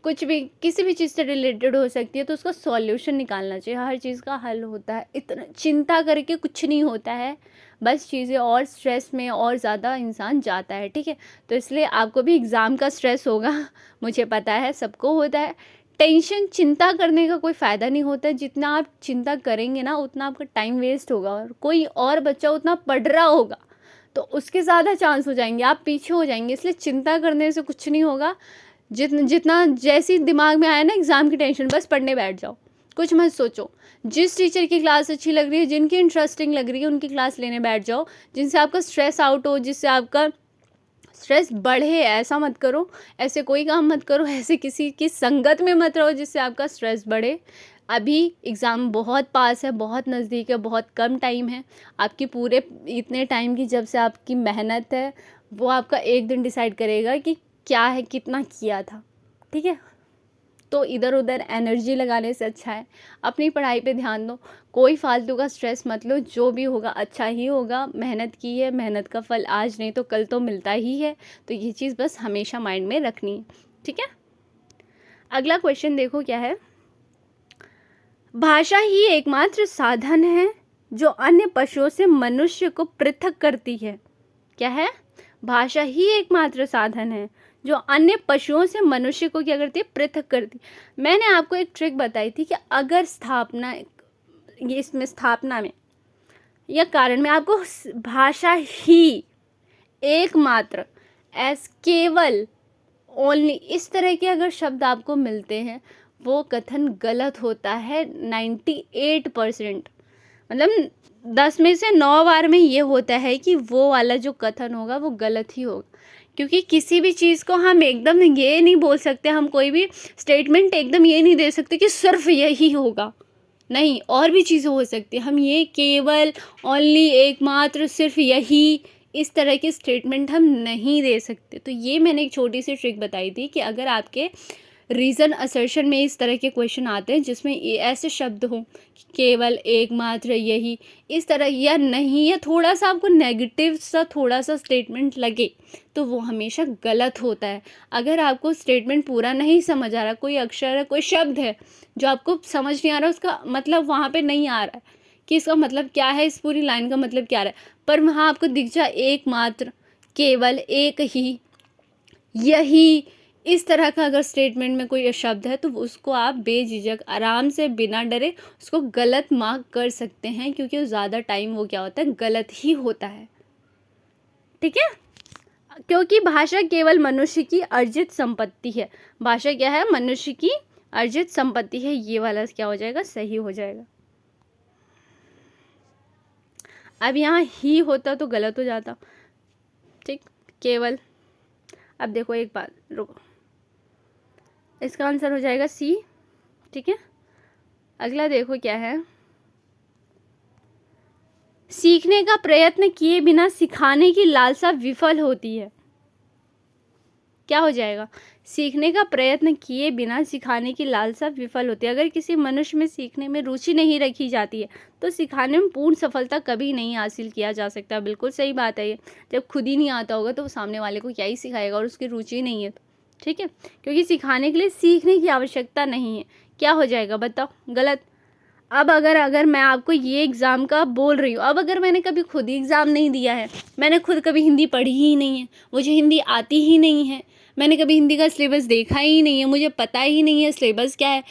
Speaker 1: कुछ भी किसी भी चीज़ से रिलेटेड हो सकती है, तो उसका सॉल्यूशन निकालना चाहिए। हर चीज़ का हल होता है, इतना चिंता करके कुछ नहीं होता है, बस चीज़ें और स्ट्रेस में और ज़्यादा इंसान जाता है। ठीक है, तो इसलिए आपको भी एग्ज़ाम का स्ट्रेस होगा, मुझे पता है, सबको होता है। टेंशन, चिंता करने का कोई फ़ायदा नहीं होता है। जितना आप चिंता करेंगे ना, उतना आपका टाइम वेस्ट होगा, और कोई और बच्चा उतना पढ़ रहा होगा तो उसके ज़्यादा चांस हो जाएंगे, आप पीछे हो जाएंगे। इसलिए चिंता करने से कुछ नहीं होगा। जितना जैसी दिमाग में आया ना एग्ज़ाम की टेंशन, बस पढ़ने बैठ जाओ, कुछ मत सोचो। जिस टीचर की क्लास अच्छी लग रही है, जिनकी इंटरेस्टिंग लग रही है, उनकी क्लास लेने बैठ जाओ। जिनसे आपका स्ट्रेस आउट हो, जिससे आपका स्ट्रेस बढ़े, ऐसा मत करो, ऐसे कोई काम मत करो, ऐसे किसी की संगत में मत रहो जिससे आपका स्ट्रेस बढ़े। अभी एग्ज़ाम बहुत पास है, बहुत नज़दीक है, बहुत कम टाइम है आपकी। पूरे इतने टाइम की जब से आपकी मेहनत है, वो आपका एक दिन डिसाइड करेगा कि क्या है, कितना किया था। ठीक है, तो इधर उधर एनर्जी लगाने से अच्छा है अपनी पढ़ाई पे ध्यान दो। कोई फालतू का स्ट्रेस मत लो, जो भी होगा अच्छा ही होगा। मेहनत की है, मेहनत का फल आज नहीं तो कल तो मिलता ही है, तो ये चीज़ बस हमेशा माइंड में रखनी है। ठीक है, अगला क्वेश्चन देखो क्या है। भाषा ही एकमात्र साधन है जो अन्य पशुओं से मनुष्य को पृथक करती है। क्या है? भाषा ही एकमात्र साधन है जो अन्य पशुओं से मनुष्य को क्या करती है? पृथक करती है। मैंने आपको एक ट्रिक बताई थी कि अगर स्थापना, ये इसमें स्थापना में या कारण में आपको भाषा ही, एकमात्र, एस, केवल, ओनली, इस तरह के अगर शब्द आपको मिलते हैं, वो कथन गलत होता है 98%। मतलब 10 में से 9 बार में ये होता है कि वो वाला जो कथन होगा वो गलत ही होगा। क्योंकि किसी भी चीज़ को हम एकदम ये नहीं बोल सकते, हम कोई भी स्टेटमेंट एकदम ये नहीं दे सकते कि सिर्फ यही होगा। नहीं, और भी चीज़ें हो सकती हैं। हम ये केवल, ओनली, एकमात्र, सिर्फ यही, इस तरह के स्टेटमेंट हम नहीं दे सकते। तो ये मैंने एक छोटी सी ट्रिक बताई थी कि अगर आपके रीज़न असर्शन में इस तरह के क्वेश्चन आते हैं जिसमें ऐसे शब्द हों केवल, एकमात्र, यही, इस तरह, या नहीं, या थोड़ा सा आपको नेगेटिव सा थोड़ा सा स्टेटमेंट लगे, तो वो हमेशा गलत होता है। अगर आपको स्टेटमेंट पूरा नहीं समझ आ रहा, कोई अक्षर है, कोई शब्द है जो आपको समझ नहीं आ रहा, उसका मतलब वहाँ पे नहीं आ रहा है कि इसका मतलब क्या है, इस पूरी लाइन का मतलब क्या आ रहा है, पर वहाँ आपको दिख जाए एकमात्र, केवल, एक ही, यही, इस तरह का अगर स्टेटमेंट में कोई शब्द है, तो उसको आप बेझिझक आराम से बिना डरे उसको गलत मार्क कर सकते हैं, क्योंकि ज़्यादा टाइम वो क्या होता है, गलत ही होता है। ठीक है, क्योंकि भाषा केवल मनुष्य की अर्जित संपत्ति है। भाषा क्या है, मनुष्य की अर्जित संपत्ति है। ये वाला क्या हो जाएगा, सही हो जाएगा। अब यहाँ ही होता तो गलत हो जाता। ठीक, केवल। अब देखो एक बात, रुको, इसका आंसर हो जाएगा सी। ठीक है, अगला देखो क्या है, सीखने का प्रयत्न किए बिना सिखाने की लालसा विफल होती है। क्या हो जाएगा, सीखने का प्रयत्न किए बिना सिखाने की लालसा विफल होती है। अगर किसी मनुष्य में सीखने में रुचि नहीं रखी जाती है तो सिखाने में पूर्ण सफलता कभी नहीं हासिल किया जा सकता। बिल्कुल सही बात है ये। जब खुद ही नहीं आता होगा तो वो सामने वाले को क्या ही सिखाएगा, और उसकी रुचि नहीं है तो। ठीक है, क्योंकि सिखाने के लिए सीखने की आवश्यकता नहीं है। क्या हो जाएगा बताओ, गलत। अब अगर मैं आपको ये एग्ज़ाम का बोल रही हूँ, अब अगर मैंने कभी खुद ही एग्ज़ाम नहीं दिया है, मैंने खुद कभी हिंदी पढ़ी ही नहीं है, मुझे हिंदी आती ही नहीं है, मैंने कभी हिंदी का सिलेबस देखा ही नहीं है, मुझे पता ही नहीं है सिलेबस क्या है,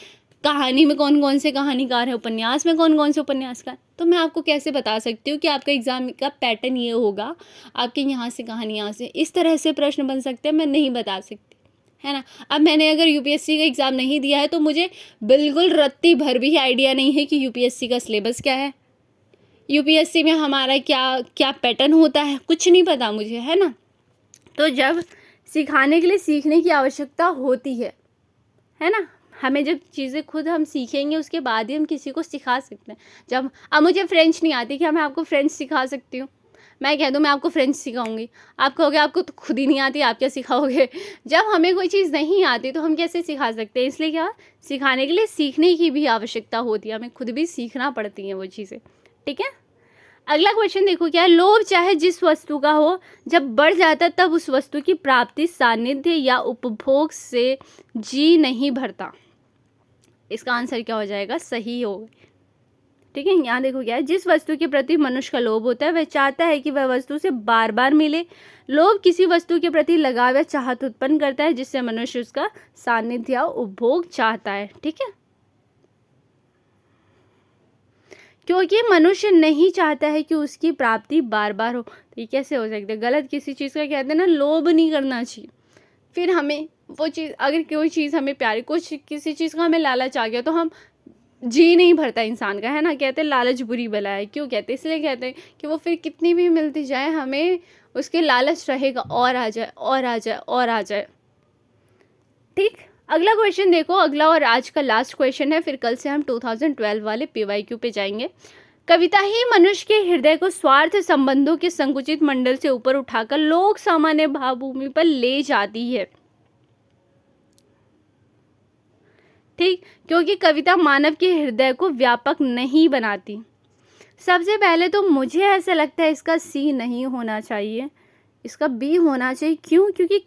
Speaker 1: कहानी में कौन कौन से कहानीकार हैं, उपन्यास में कौन कौन से उपन्यासकार, तो मैं आपको कैसे बता सकती हूँ कि आपका एग्ज़ाम का पैटर्न ये होगा, आपके यहाँ से कहानी, यहाँ से इस तरह से प्रश्न बन सकते हैं, मैं नहीं बता सकती, है ना। अब मैंने अगर यूपीएससी का एग्ज़ाम नहीं दिया है तो मुझे बिल्कुल रत्ती भर भी आइडिया नहीं है कि यूपीएससी का सिलेबस क्या है, यूपीएससी में हमारा क्या क्या पैटर्न होता है, कुछ नहीं पता मुझे, है ना। तो जब सिखाने के लिए सीखने की आवश्यकता होती है ना, हमें जब चीज़ें खुद हम सीखेंगे उसके बाद ही हम किसी को सिखा सकते हैं। जब अब मुझे फ्रेंच नहीं आती, क्या मैं आपको फ्रेंच सिखा सकती हूँ? मैं कह दूँ मैं आपको फ्रेंच सिखाऊंगी, आप कहोगे आपको तो खुद ही नहीं आती, आप क्या सिखाओगे। जब हमें कोई चीज़ नहीं आती तो हम कैसे सिखा सकते हैं। इसलिए क्या, सिखाने के लिए सीखने की भी आवश्यकता होती है, हमें खुद भी सीखना पड़ती हैं वो चीज़ें। ठीक है, अगला क्वेश्चन देखो क्या है, लोभ चाहे जिस वस्तु का हो, जब बढ़ जाता तब उस वस्तु की प्राप्ति, सानिध्य या उपभोग से जी नहीं भरता। इसका आंसर क्या हो जाएगा, सही होगा। ठीक है, यहाँ देखो क्या है, जिस वस्तु के प्रति मनुष्य का लोभ होता है वह चाहता है कि वह वस्तु से बार बार मिले। लोभ किसी वस्तु के प्रति लगाव या चाहत उत्पन्न करता है जिससे मनुष्य उसका सानिध्य या उपभोग चाहता है। ठीक है, क्योंकि मनुष्य नहीं चाहता है कि उसकी प्राप्ति बार बार हो। तो ये कैसे हो सकता है, गलत। किसी चीज़ का कहते हैं ना, लोभ नहीं करना चाहिए। फिर हमें वो चीज़, अगर कोई चीज़ हमें प्यारी, कुछ किसी चीज़ का हमें लालच आ गया तो हम जी नहीं भरता इंसान का, है ना। कहते हैं लालच बुरी बला है, क्यों कहते हैं, इसलिए कहते हैं कि वो फिर कितनी भी मिलती जाए हमें उसके लालच रहेगा, और आ जाए और आ जाए और आ जाए। ठीक, अगला क्वेश्चन देखो, अगला और आज का लास्ट क्वेश्चन है, फिर कल से हम 2012 वाले PYQ पे जाएंगे। कविता ही मनुष्य के हृदय को स्वार्थ संबंधों के संकुचित मंडल से ऊपर उठाकर लोक सामान्य भावभूमि पर ले जाती है। ठीक, क्योंकि कविता मानव के हृदय को व्यापक नहीं बनाती। सबसे पहले तो मुझे ऐसा लगता है इसका सी नहीं होना चाहिए, इसका बी होना चाहिए। क्यों, क्योंकि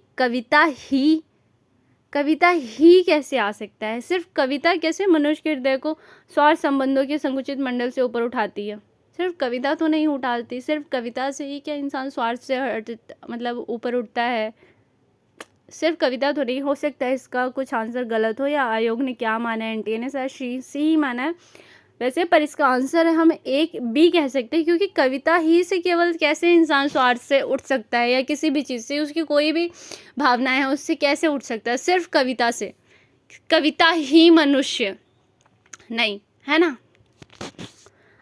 Speaker 1: कविता ही कैसे आ सकता है, सिर्फ कविता कैसे मनुष्य के हृदय को स्वार्थ संबंधों के संकुचित मंडल से ऊपर उठाती है। सिर्फ कविता तो नहीं उठाती, सिर्फ कविता से ही क्या इंसान स्वार्थ से मतलब ऊपर उठता है, सिर्फ कविता तो नहीं हो सकता है। इसका कुछ आंसर गलत हो, या आयोग ने क्या माना है, एनटीए ने शायद सी ही माना है। वैसे पर इसका आंसर है हम एक बी कह सकते हैं, क्योंकि कविता ही से केवल कैसे इंसान स्वार्थ से उठ सकता है, या किसी भी चीज़ से उसकी कोई भी भावनाएं हैं उससे कैसे उठ सकता है, सिर्फ कविता से। कविता ही मनुष्य नहीं, है ना।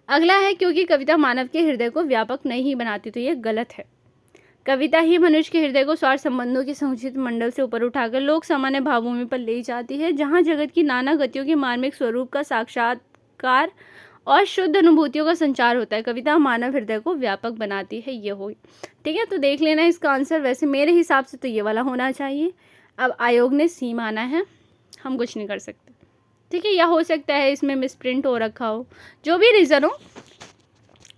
Speaker 1: अगला है क्योंकि कविता मानव के हृदय को व्यापक नहीं बनाती, तो ये गलत है। कविता ही मनुष्य के हृदय को स्वार्थ संबंधों के संकुचित मंडल से ऊपर उठाकर लोक सामान्य भावभूमि पर ले जाती है, जहाँ जगत की नाना गतियों के मार्मिक स्वरूप का साक्षात्कार और शुद्ध अनुभूतियों का संचार होता है। कविता मानव हृदय को व्यापक बनाती है, ये हुई। ठीक है, तो देख लेना इसका आंसर। वैसे मेरे हिसाब से तो ये वाला होना चाहिए। अब आयोग ने सी माना है, हम कुछ नहीं कर सकते। ठीक है, या हो सकता है इसमें मिसप्रिंट हो रखा हो, जो भी रीज़न हो,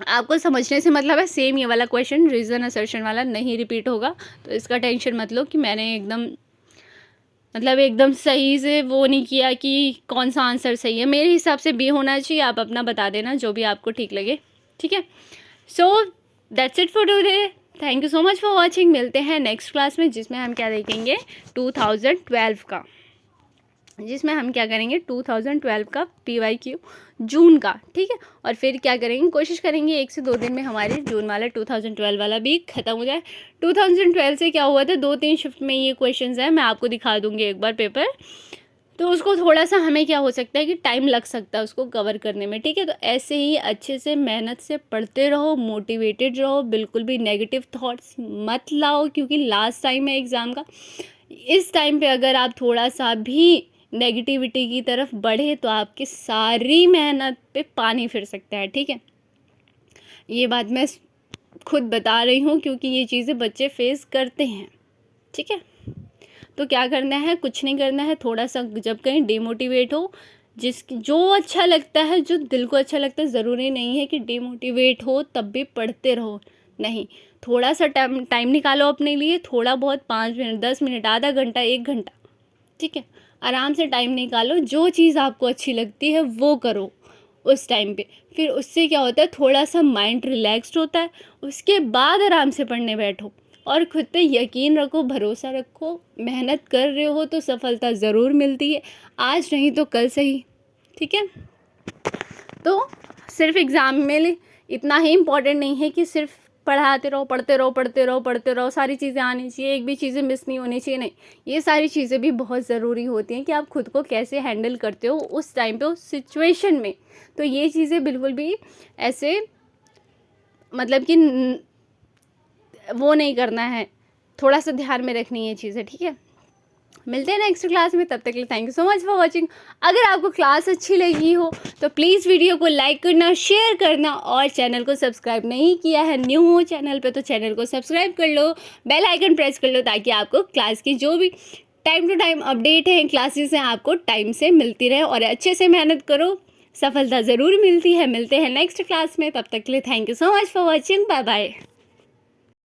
Speaker 1: आपको समझने से मतलब है। सेम ये वाला क्वेश्चन रीज़न असर्शन वाला नहीं रिपीट होगा, तो इसका टेंशन मत लो कि मैंने एकदम सही से वो नहीं किया कि कौन सा आंसर सही है। मेरे हिसाब से बी होना चाहिए, आप अपना बता देना जो भी आपको ठीक लगे। ठीक है, so that's it for today. Thank you so much for watching. मिलते हैं नेक्स्ट क्लास में, जिसमें हम क्या देखेंगे 2012 का, जिसमें हम क्या करेंगे 2012 का PYQ जून का। ठीक है, और फिर क्या करेंगे, कोशिश करेंगे 1 से 2 दिन में हमारे जून वाला 2012 वाला भी ख़त्म हो जाए। 2012 से क्या हुआ था, 2-3 शिफ्ट में ये क्वेश्चंस हैं, मैं आपको दिखा दूँगी एक बार पेपर, तो उसको थोड़ा सा हमें क्या हो सकता है कि टाइम लग सकता है उसको कवर करने में। ठीक है, तो ऐसे ही अच्छे से मेहनत से पढ़ते रहो, मोटिवेटेड रहो, बिल्कुल भी नेगेटिव थॉट्स मत लाओ, क्योंकि लास्ट टाइम है एग्ज़ाम का। इस टाइम पे अगर आप थोड़ा सा भी नेगेटिविटी की तरफ बढ़े तो आपकी सारी मेहनत पे पानी फिर सकता है। ठीक है, ये बात मैं खुद बता रही हूँ, क्योंकि ये चीज़ें बच्चे फेस करते हैं। ठीक है, तो क्या करना है, कुछ नहीं करना है। थोड़ा सा जब कहीं डिमोटिवेट हो, जो अच्छा लगता है, जो दिल को अच्छा लगता है, ज़रूरी नहीं है कि डिमोटिवेट हो तब भी पढ़ते रहो, नहीं। थोड़ा सा टाइम निकालो अपने लिए, थोड़ा बहुत 5 मिनट, 10 मिनट, आधा घंटा, 1 घंटा। ठीक है, आराम से टाइम निकालो, जो चीज़ आपको अच्छी लगती है वो करो उस टाइम पे। फिर उससे क्या होता है, थोड़ा सा माइंड रिलैक्स्ड होता है, उसके बाद आराम से पढ़ने बैठो और खुद पे यकीन रखो, भरोसा रखो। मेहनत कर रहे हो तो सफलता ज़रूर मिलती है, आज नहीं तो कल सही। ठीक है, तो सिर्फ एग्ज़ाम में इतना ही इम्पोर्टेंट नहीं है कि सिर्फ पढ़ाते रहो, पढ़ते रहो, पढ़ते रहो, पढ़ते रहो, सारी चीज़ें आनी चाहिए, एक भी चीज़ें मिस नहीं होनी चाहिए, नहीं। ये सारी चीज़ें भी बहुत ज़रूरी होती हैं कि आप खुद को कैसे हैंडल करते हो उस टाइम पे, उस सिचुएशन में। तो ये चीज़ें बिल्कुल भी ऐसे मतलब कि वो नहीं करना है, थोड़ा सा ध्यान में रखनी है चीज़ें। ठीक है, मिलते हैं नेक्स्ट क्लास में, तब तक के लिए thank you so much for watching. अगर आपको क्लास अच्छी लगी हो तो प्लीज़ वीडियो को लाइक करना, शेयर करना, और चैनल को सब्सक्राइब नहीं किया है, न्यू हो चैनल पे, तो चैनल को सब्सक्राइब कर लो, बेल आइकन प्रेस कर लो, ताकि आपको क्लास की जो भी टाइम टू टाइम अपडेट है, क्लासेस हैं, आपको टाइम से मिलती रहे। और अच्छे से मेहनत करो, सफलता ज़रूर मिलती है। मिलते हैं नेक्स्ट क्लास में, तब तक के लिए thank you so much for watching. Bye bye.